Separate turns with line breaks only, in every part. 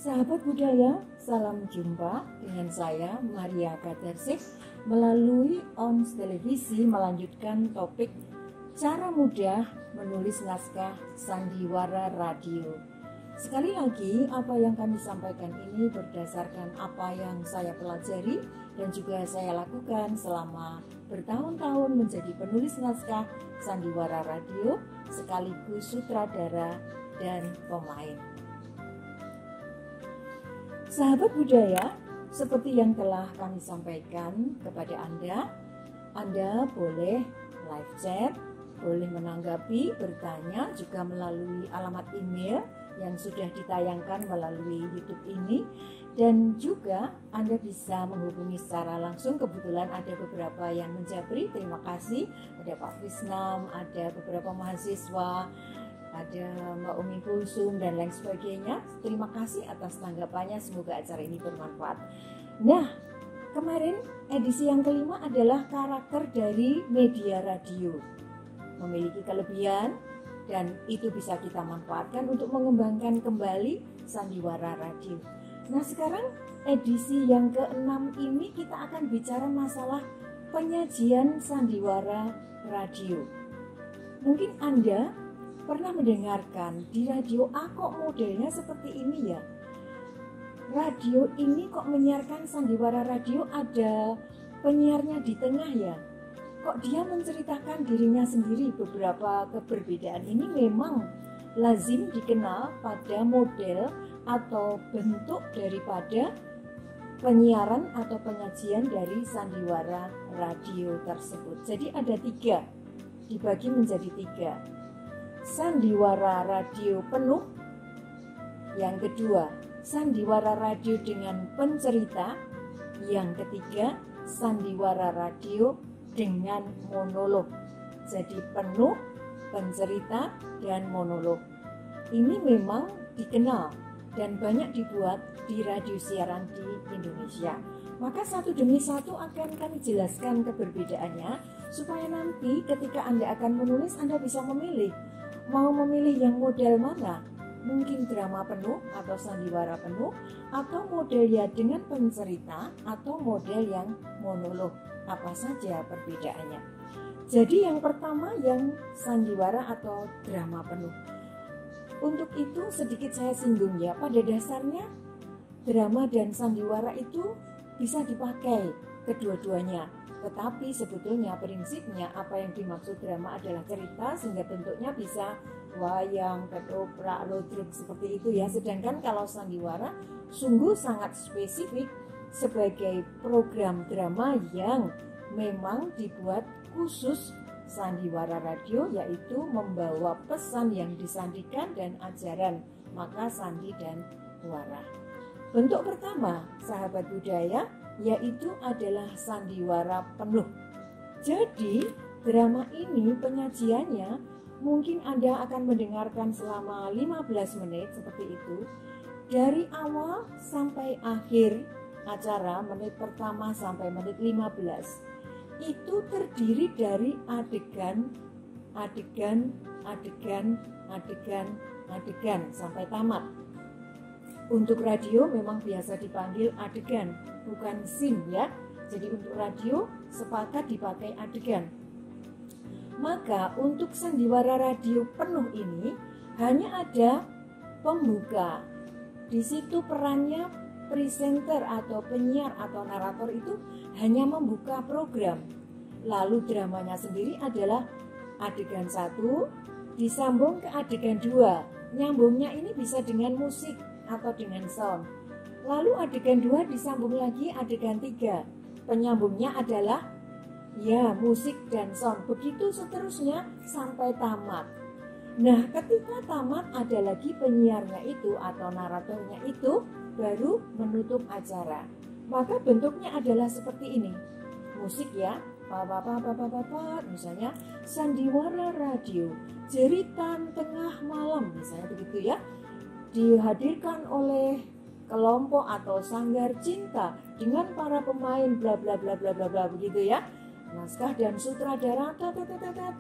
Sahabat budaya, salam jumpa dengan saya Maria Kadarsih melalui ONS Televisi melanjutkan topik cara mudah menulis naskah sandiwara radio. Sekali lagi, apa yang kami sampaikan ini berdasarkan apa yang saya pelajari dan juga saya lakukan selama bertahun-tahun menjadi penulis naskah sandiwara radio sekaligus sutradara dan pemain. Sahabat budaya, seperti yang telah kami sampaikan kepada Anda boleh live chat, boleh menanggapi, bertanya juga melalui alamat email yang sudah ditayangkan melalui YouTube ini, dan juga Anda bisa menghubungi secara langsung. Kebetulan ada beberapa yang menjabri, terima kasih. Ada Pak Krisnam, ada beberapa mahasiswa, ada Mbak Umi Kulsum dan lain sebagainya. Terima kasih atas tanggapannya, semoga acara ini bermanfaat. Nah, kemarin edisi yang kelima adalah karakter dari media radio. Memiliki kelebihan dan itu bisa kita manfaatkan untuk mengembangkan kembali sandiwara radio. Nah, sekarang edisi yang ke-6 ini kita akan bicara masalah penyajian sandiwara radio. Mungkin Anda pernah mendengarkan di radio kok modelnya seperti ini ya. Radio ini kok menyiarkan sandiwara radio ada penyiarnya di tengah ya. Kok dia menceritakan dirinya sendiri. Beberapa keberbedaan ini memang lazim dikenal pada model atau bentuk daripada penyiaran atau penyajian dari sandiwara radio tersebut. Jadi ada 3, dibagi menjadi 3. Sandiwara radio penuh. Yang kedua, sandiwara radio dengan pencerita. Yang ketiga, sandiwara radio dengan monolog. Jadi penuh, pencerita, dan monolog. Ini memang dikenal dan banyak dibuat di radio siaran di Indonesia. Maka satu demi satu akan kami jelaskan keberbedaannya supaya nanti ketika Anda akan menulis Anda bisa memilih. Mau memilih yang model mana? Mungkin drama penuh atau sandiwara penuh, atau model ya dengan pencerita, atau model yang monolog. Apa saja perbedaannya? Jadi yang pertama yang sandiwara atau drama penuh. Untuk itu sedikit saya singgung ya. Pada dasarnya drama dan sandiwara itu bisa dipakai kedua-duanya. Tetapi sebetulnya prinsipnya apa yang dimaksud drama adalah cerita sehingga bentuknya bisa wayang, ketoprak, ludruk seperti itu ya. Sedangkan kalau sandiwara sungguh sangat spesifik sebagai program drama yang memang dibuat khusus sandiwara radio, yaitu membawa pesan yang disandikan dan ajaran, maka sandi dan wara. Bentuk pertama, sahabat budaya, yaitu adalah sandiwara penuh. Jadi drama ini penyajiannya mungkin Anda akan mendengarkan selama 15 menit seperti itu. Dari awal sampai akhir acara, menit pertama sampai menit 15, itu terdiri dari adegan sampai tamat. Untuk radio memang biasa dipanggil adegan, bukan scene ya. Jadi untuk radio sepakat dipakai adegan. Maka untuk sandiwara radio penuh ini hanya ada pembuka. Di situ perannya presenter atau penyiar atau narator itu hanya membuka program. Lalu dramanya sendiri adalah adegan 1 disambung ke adegan 2. Nyambungnya ini bisa dengan musik atau dengan sound. Lalu adegan 2 disambung lagi adegan 3. Penyambungnya adalah ya musik dan sound. Begitu seterusnya sampai tamat. Nah, ketika tamat ada lagi penyiarnya itu atau naratornya itu baru menutup acara. Maka bentuknya adalah seperti ini. Musik ya, misalnya sandiwara radio, jeritan tengah malam misalnya begitu ya. Dihadirkan oleh kelompok atau sanggar cinta dengan para pemain bla bla bla bla bla bla begitu ya. Naskah dan sutradara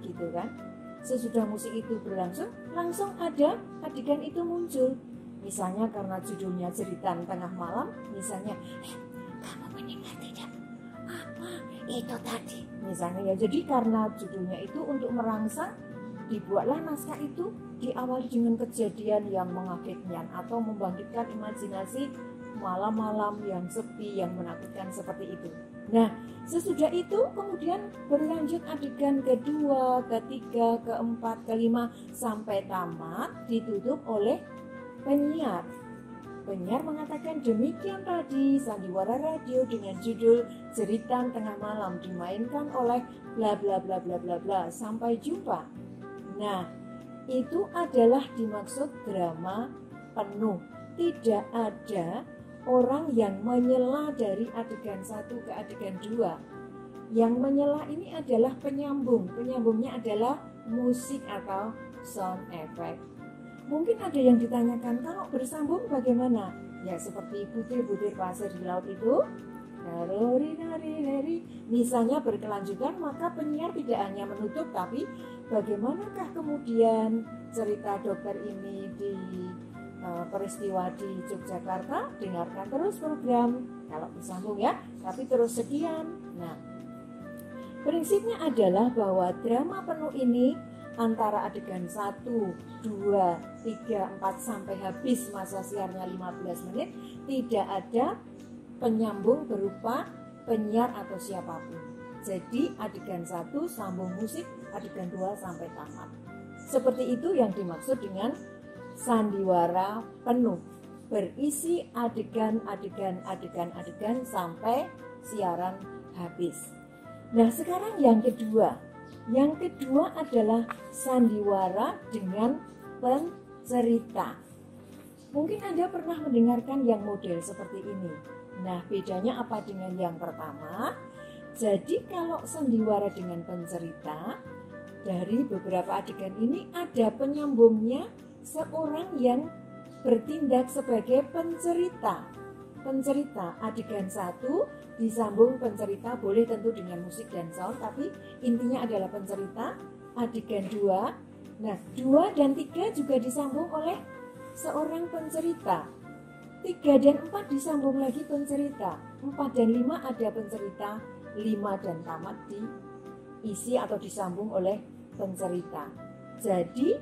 gitu kan. Sesudah musik itu berlangsung, langsung ada adegan itu muncul. Misalnya karena judulnya Jeritan Tengah Malam, misalnya, kamu mendengar tidak? Apa itu tadi? Misalnya ya, jadi karena judulnya itu untuk merangsang, dibuatlah naskah itu diawali dengan kejadian yang mengagetkan atau membangkitkan imajinasi malam-malam yang sepi, yang menakutkan seperti itu. Nah, sesudah itu kemudian berlanjut adegan kedua, ketiga, keempat, kelima sampai tamat, ditutup oleh penyiar. Penyiar mengatakan demikian tadi sandiwara radio dengan judul Jeritan Tengah Malam dimainkan oleh bla bla bla bla bla bla, sampai jumpa. Nah, itu adalah dimaksud drama penuh. Tidak ada orang yang menyela dari adegan 1 ke adegan 2. Yang menyela ini adalah penyambung. Penyambungnya adalah musik atau sound effect. Mungkin ada yang ditanyakan, kalau bersambung bagaimana? Ya seperti butir-butir pasir di laut itu, misalnya berkelanjutan, maka penyiar tidak hanya menutup, tapi bagaimanakah kemudian cerita dokter ini di peristiwa di Yogyakarta? Dengarkan terus program, kalau bersambung ya, tapi terus sekian. Nah, prinsipnya adalah bahwa drama penuh ini antara adegan 1, 2, 3, 4 sampai habis masa siarnya 15 menit tidak ada penyambung berupa penyiar atau siapapun. Jadi adegan 1 sambung musik, adegan 2 sampai tamat. Seperti itu yang dimaksud dengan sandiwara penuh, berisi adegan sampai siaran habis. Nah, sekarang yang kedua. Yang kedua adalah sandiwara dengan pencerita. Mungkin Anda pernah mendengarkan yang model seperti ini. Nah, bedanya apa dengan yang pertama? Jadi kalau sandiwara dengan pencerita, dari beberapa adegan ini ada penyambungnya, seorang yang bertindak sebagai pencerita. Pencerita adegan 1 disambung pencerita, boleh tentu dengan musik dan sound, tapi intinya adalah pencerita. Adegan 2, nah 2 dan 3 juga disambung oleh seorang pencerita. 3 dan 4 disambung lagi pencerita. 4 dan 5 ada pencerita. 5 dan tamat diisi atau disambung oleh pencerita. Jadi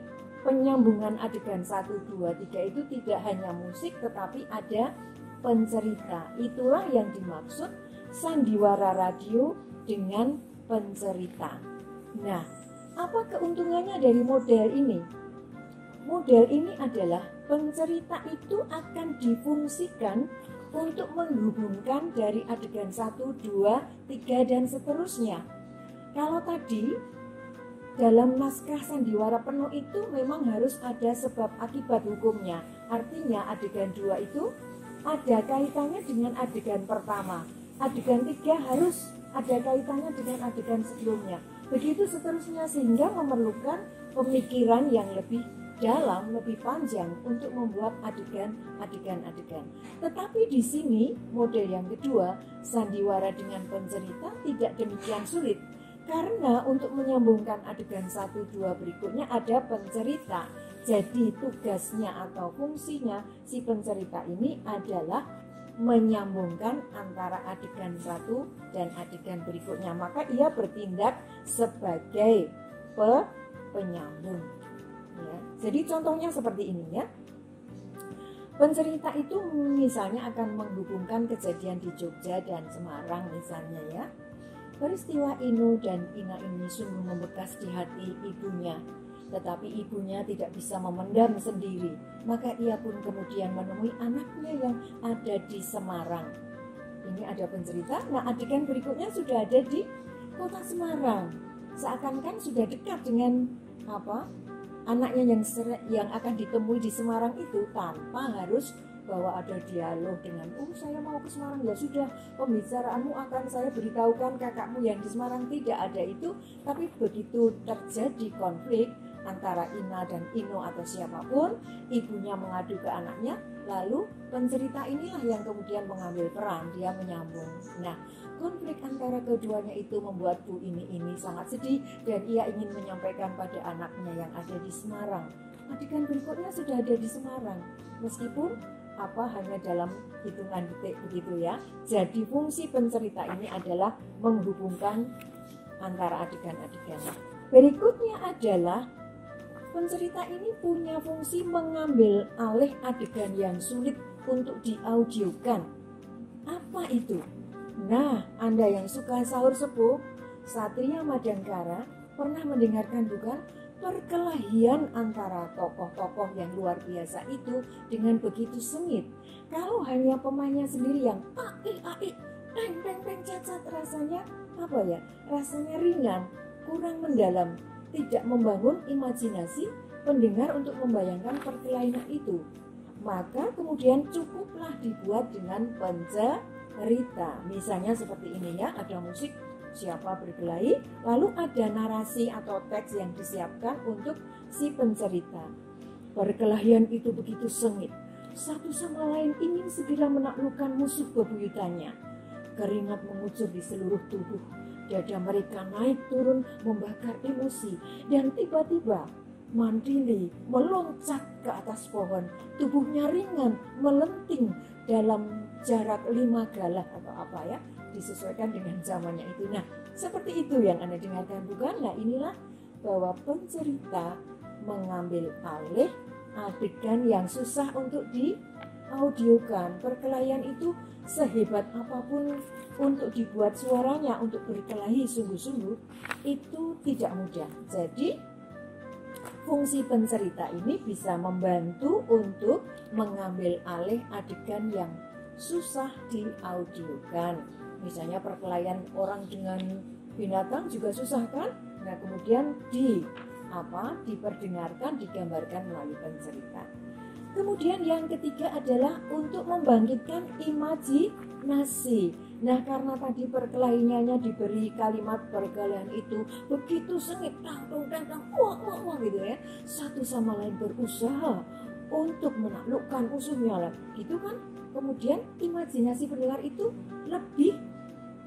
penyambungan adegan 1, 2, 3 itu tidak hanya musik, tetapi ada pencerita. Itulah yang dimaksud sandiwara radio dengan pencerita. Nah, apa keuntungannya dari model ini? Model ini adalah pencerita itu akan difungsikan untuk menghubungkan dari adegan 1, 2, 3 dan seterusnya. Kalau tadi dalam naskah sandiwara penuh itu memang harus ada sebab akibat hukumnya. Artinya adegan 2 itu ada kaitannya dengan adegan pertama. Adegan 3 harus ada kaitannya dengan adegan sebelumnya. Begitu seterusnya, sehingga memerlukan pemikiran yang lebih dalam, lebih panjang untuk membuat adegan. Tetapi di sini model yang kedua, sandiwara dengan pencerita, tidak demikian sulit. Karena untuk menyambungkan adegan 1, 2 berikutnya ada pencerita. Jadi tugasnya atau fungsinya si pencerita ini adalah menyambungkan antara adegan 1 dan adegan berikutnya. Maka ia bertindak sebagai penyambung. Ya. Jadi contohnya seperti ini ya. Pencerita itu misalnya akan menghubungkan kejadian di Jogja dan Semarang misalnya ya. Peristiwa Inu dan Ina ini sungguh membekas di hati ibunya. Tetapi ibunya tidak bisa memendam sendiri. Maka ia pun kemudian menemui anaknya yang ada di Semarang. Ini ada pencerita. Nah, adegan berikutnya sudah ada di kota Semarang. Seakan-akan sudah dekat dengan anaknya yang akan ditemui di Semarang itu, tanpa harus bahwa ada dialog dengan saya mau ke Semarang, ya sudah pembicaraanmu akan saya beritahukan kakakmu yang di Semarang. Tidak ada itu. Tapi begitu terjadi konflik antara Ina dan Ino atau siapapun, ibunya mengadu ke anaknya, lalu pencerita inilah yang kemudian mengambil peran, dia menyambung. Nah, konflik antara keduanya itu membuat Bu ini sangat sedih dan ia ingin menyampaikan pada anaknya yang ada di Semarang. adegan berikutnya sudah ada di Semarang, meskipun hanya dalam hitungan detik begitu ya. Jadi fungsi pencerita ini adalah menghubungkan antara adegan-adegan. Berikutnya adalah pencerita ini punya fungsi mengambil alih adegan yang sulit untuk diaudiokan. Apa itu? Nah, Anda yang suka sahur sepuh, Satria Madangkara pernah mendengarkan bukan perkelahian antara tokoh-tokoh yang luar biasa itu dengan begitu sengit. Kalau hanya pemainnya sendiri yang cacat, rasanya rasanya ringan, kurang mendalam, tidak membangun imajinasi pendengar untuk membayangkan perkelahian itu. Maka kemudian cukuplah dibuat dengan pencerita. Misalnya seperti ini ya, ada musik siapa berkelahi, lalu ada narasi atau teks yang disiapkan untuk si pencerita. Perkelahian itu begitu sengit, satu sama lain ingin segera menaklukkan musuh bebuyutannya. Keringat mengucur di seluruh tubuh, dada mereka naik turun membakar emosi, dan tiba-tiba Mandili meloncat ke atas pohon, tubuhnya ringan, melenting dalam jarak 5 galah atau disesuaikan dengan zamannya itu. Nah, seperti itu yang Anda dengarkan bukan? Nah, inilah bahwa pencerita mengambil alih adegan yang susah untuk diaudiokan. Perkelahian itu sehebat apapun untuk dibuat suaranya untuk berkelahi sungguh-sungguh itu tidak mudah. Jadi fungsi pencerita ini bisa membantu untuk mengambil alih adegan yang susah diaudiokan. Misalnya perkelahian orang dengan binatang juga susah kan? Nah, kemudian diperdengarkan, digambarkan melalui pencerita. Kemudian yang ketiga adalah untuk membangkitkan imajinasi. Nah, karena tadi perkelahiannya diberi kalimat perkelahian itu begitu sengit, wah gitu ya. Satu sama lain berusaha untuk menaklukkan musuhnya lah. Gitu kan? Kemudian imajinasi pendengar itu lebih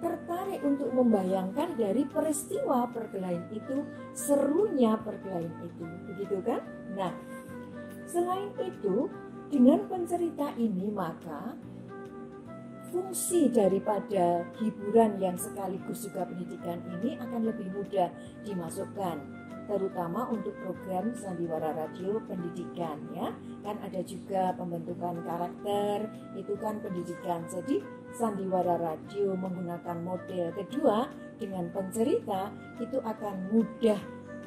tertarik untuk membayangkan dari peristiwa perkelahian itu, serunya perkelahian itu, begitu kan? Nah, selain itu, dengan pencerita ini maka fungsi daripada hiburan yang sekaligus juga pendidikan ini akan lebih mudah dimasukkan, terutama untuk program sandiwara radio pendidikan ya. Kan ada juga pembentukan karakter, itu kan pendidikan. Jadi sandiwara radio menggunakan model kedua dengan pencerita itu akan mudah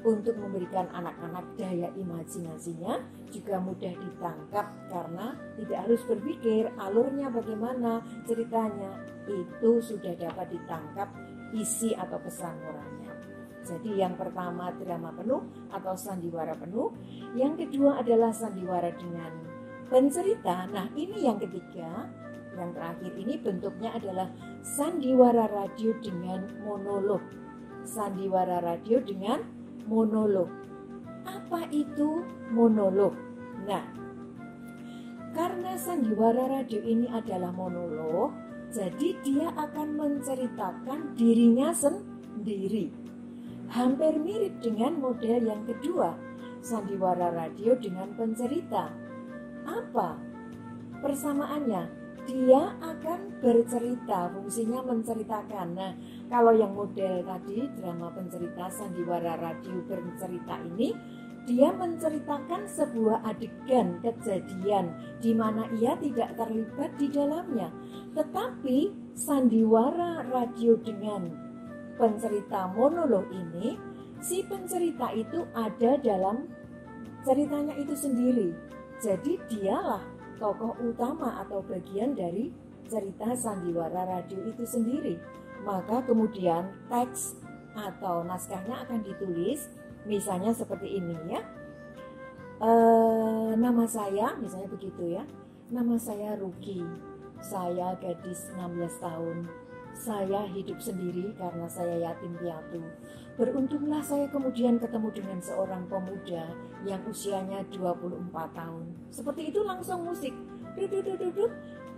untuk memberikan anak-anak daya imajinasinya, juga mudah ditangkap karena tidak harus berpikir alurnya bagaimana, ceritanya itu sudah dapat ditangkap isi atau pesan moralnya. Jadi yang pertama drama penuh atau sandiwara penuh, yang kedua adalah sandiwara dengan pencerita. Nah, ini yang ketiga, yang terakhir ini bentuknya adalah sandiwara radio dengan monolog. Sandiwara radio dengan monolog. Apa itu monolog? Nah, karena sandiwara radio ini adalah monolog, jadi dia akan menceritakan dirinya sendiri. Hampir mirip dengan model yang kedua, sandiwara radio dengan pencerita. Apa persamaannya? Dia akan bercerita, fungsinya menceritakan. Nah, kalau yang model tadi drama pencerita sandiwara radio bercerita ini, dia menceritakan sebuah adegan kejadian di mana ia tidak terlibat di dalamnya. Tetapi sandiwara radio dengan pencerita monolog ini, si pencerita itu ada dalam ceritanya itu sendiri. Jadi dialah tokoh utama atau bagian dari cerita sandiwara radio itu sendiri. Maka kemudian teks atau naskahnya akan ditulis misalnya seperti ini ya. Nama saya, misalnya begitu ya. Nama saya Ruki. Saya gadis 16 tahun. Saya hidup sendiri karena saya yatim piatu. Beruntunglah saya kemudian ketemu dengan seorang pemuda yang usianya 24 tahun. Seperti itu langsung musik.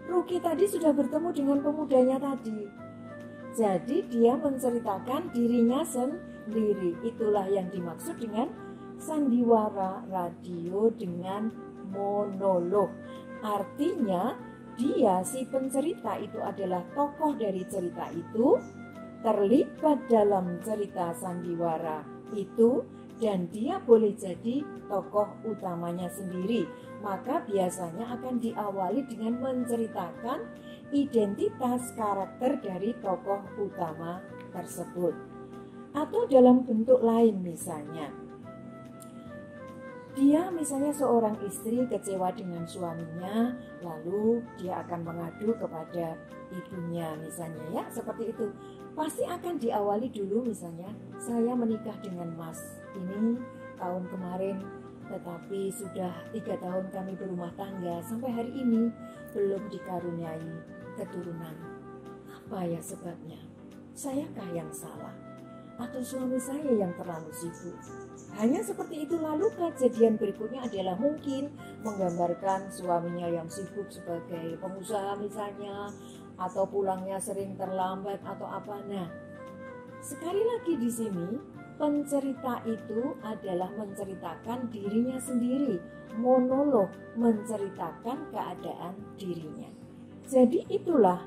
Ruki tadi sudah bertemu dengan pemudanya tadi. Jadi dia menceritakan dirinya sendiri. Itulah yang dimaksud dengan sandiwara radio dengan monolog. Artinya dia, si pencerita itu adalah tokoh dari cerita itu, terlibat dalam cerita sandiwara itu, dan dia boleh jadi tokoh utamanya sendiri. Maka biasanya akan diawali dengan menceritakan identitas karakter dari tokoh utama tersebut. Atau dalam bentuk lain, misalnya dia misalnya seorang istri kecewa dengan suaminya, lalu dia akan mengadu kepada ibunya misalnya, ya seperti itu. Pasti akan diawali dulu misalnya, saya menikah dengan Mas ini tahun kemarin, tetapi sudah 3 tahun kami berumah tangga, sampai hari ini belum dikaruniai keturunan. Apa ya sebabnya? Sayakah yang salah? Atau suami saya yang terlalu sibuk? Hanya seperti itu. Lalu kejadian berikutnya adalah mungkin menggambarkan suaminya yang sibuk sebagai pengusaha misalnya, atau pulangnya sering terlambat atau apa. Nah, sekali lagi di sini pencerita itu adalah menceritakan dirinya sendiri, monolog, menceritakan keadaan dirinya. Jadi itulah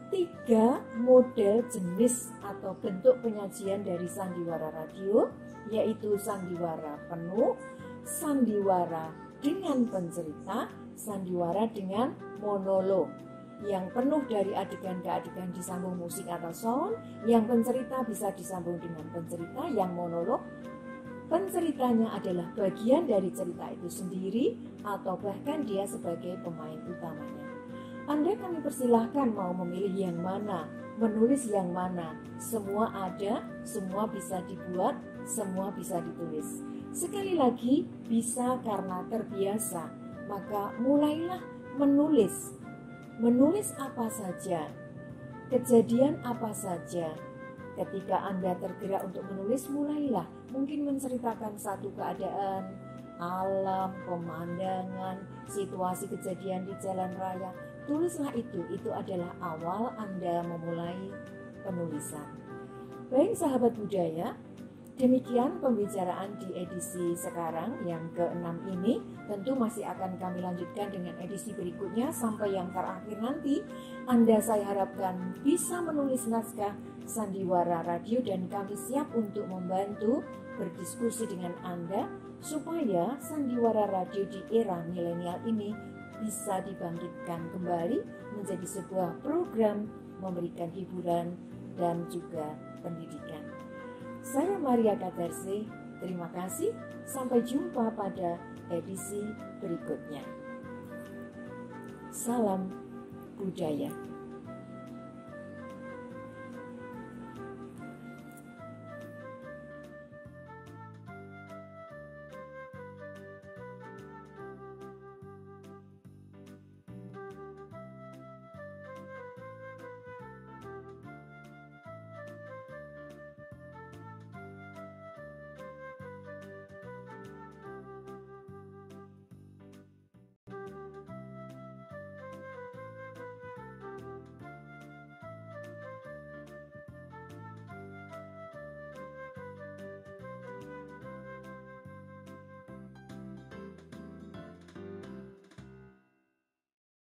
3 model jenis atau bentuk penyajian dari sandiwara radio, yaitu sandiwara penuh, sandiwara dengan pencerita, sandiwara dengan monolog. Yang penuh dari adegan ke adegan disambung musik atau sound, yang pencerita bisa disambung dengan pencerita, yang monolog penceritanya adalah bagian dari cerita itu sendiri atau bahkan dia sebagai pemain utamanya. Anda kami persilahkan mau memilih yang mana, menulis yang mana. Semua ada, semua bisa dibuat, semua bisa ditulis. Sekali lagi, bisa karena terbiasa. Maka mulailah menulis. Menulis apa saja, kejadian apa saja. Ketika Anda tergerak untuk menulis, mulailah. Mungkin menceritakan satu keadaan, alam, pemandangan, situasi kejadian di jalan raya. Tulislah itu adalah awal Anda memulai penulisan. Baik sahabat budaya, demikian pembicaraan di edisi sekarang yang ke-6 ini. Tentu masih akan kami lanjutkan dengan edisi berikutnya sampai yang terakhir nanti. Anda saya harapkan bisa menulis naskah sandiwara radio dan kami siap untuk membantu berdiskusi dengan Anda supaya sandiwara radio di era milenial ini bisa dibangkitkan kembali menjadi sebuah program memberikan hiburan dan juga pendidikan. Saya Maria Kadarse, terima kasih. Sampai jumpa pada edisi berikutnya. Salam budaya.